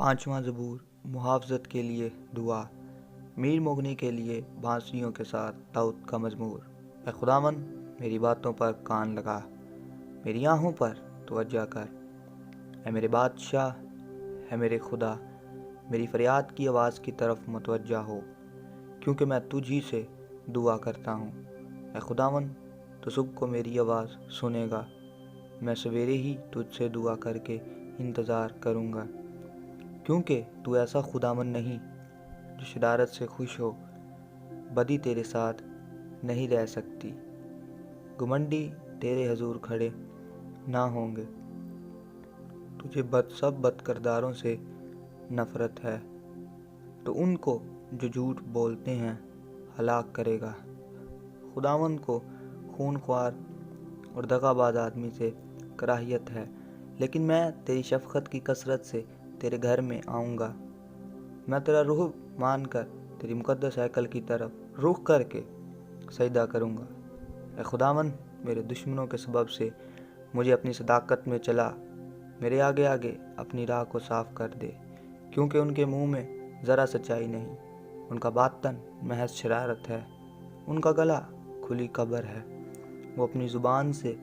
پانچواں زبور محافظت کے لیے دعا، میر مغنی کے لیے بانسریوں کے ساتھ داؤد کا مزمور۔ اے خداوند میری باتوں پر کان لگا، میری آہوں پر توجہ کر۔ اے میرے بادشاہ، اے میرے خدا، میری فریاد کی آواز کی طرف متوجہ ہو، کیونکہ میں تجھ ہی سے دعا کرتا ہوں۔ اے خداوند تو صبح کو میری آواز سنے گا، میں سویرے ہی تجھ سے دعا کر کے انتظار کروں گا، کیونکہ تو ایسا خداوند نہیں جو شرارت سے خوش ہو، بدی تیرے ساتھ نہیں رہ سکتی، گھمنڈی تیرے حضور کھڑے نہ ہوں گے۔ تجھے سب بد کرداروں سے نفرت ہے، تو ان کو جو جھوٹ بولتے ہیں ہلاک کرے گا۔ خداوند کو خون خوار اور دغا باز آدمی سے کراہیت ہے، لیکن میں تیری شفقت کی کثرت سے تیرے گھر میں آؤں گا۔ میں تیرا روح مان کر تیری مقدس ہیکل کی طرف رخ کر کے سجدہ کروں گا۔ اے خداوند میرے دشمنوں کے سبب سے مجھے اپنی صداقت میں چلا، میرے آگے آگے اپنی راہ کو صاف کر دے، کیونکہ ان کے منہ میں ذرا سچائی نہیں، ان کا باطن محض شرارت ہے، ان کا گلا کھلی قبر ہے، وہ اپنی زبان سے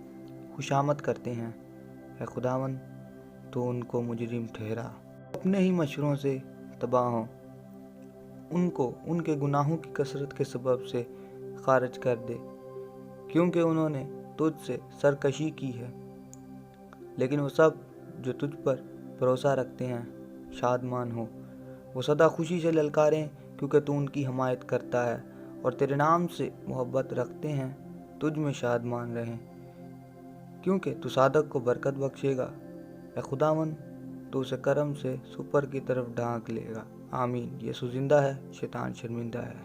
خوشامد کرتے ہیں۔ اے خداوند تو ان کو مجرم ٹھہرا، اپنے ہی مشوروں سے تباہ ہوں، ان کو ان کے گناہوں کی کثرت کے سبب سے خارج کر دے، کیونکہ انہوں نے تجھ سے سرکشی کی ہے۔ لیکن وہ سب جو تجھ پر بھروسہ رکھتے ہیں شادمان ہو، وہ سدا خوشی سے للکاریں، کیونکہ تو ان کی حمایت کرتا ہے، اور تیرے نام سے محبت رکھتے ہیں تجھ میں شادمان رہیں، کیونکہ تو صادق کو برکت بخشے گا۔ اے خداوند تو اسے کرم سے سپر کی طرف ڈھانک لے گا۔ آمین۔ یسوع زندہ ہے، شیطان شرمندہ ہے۔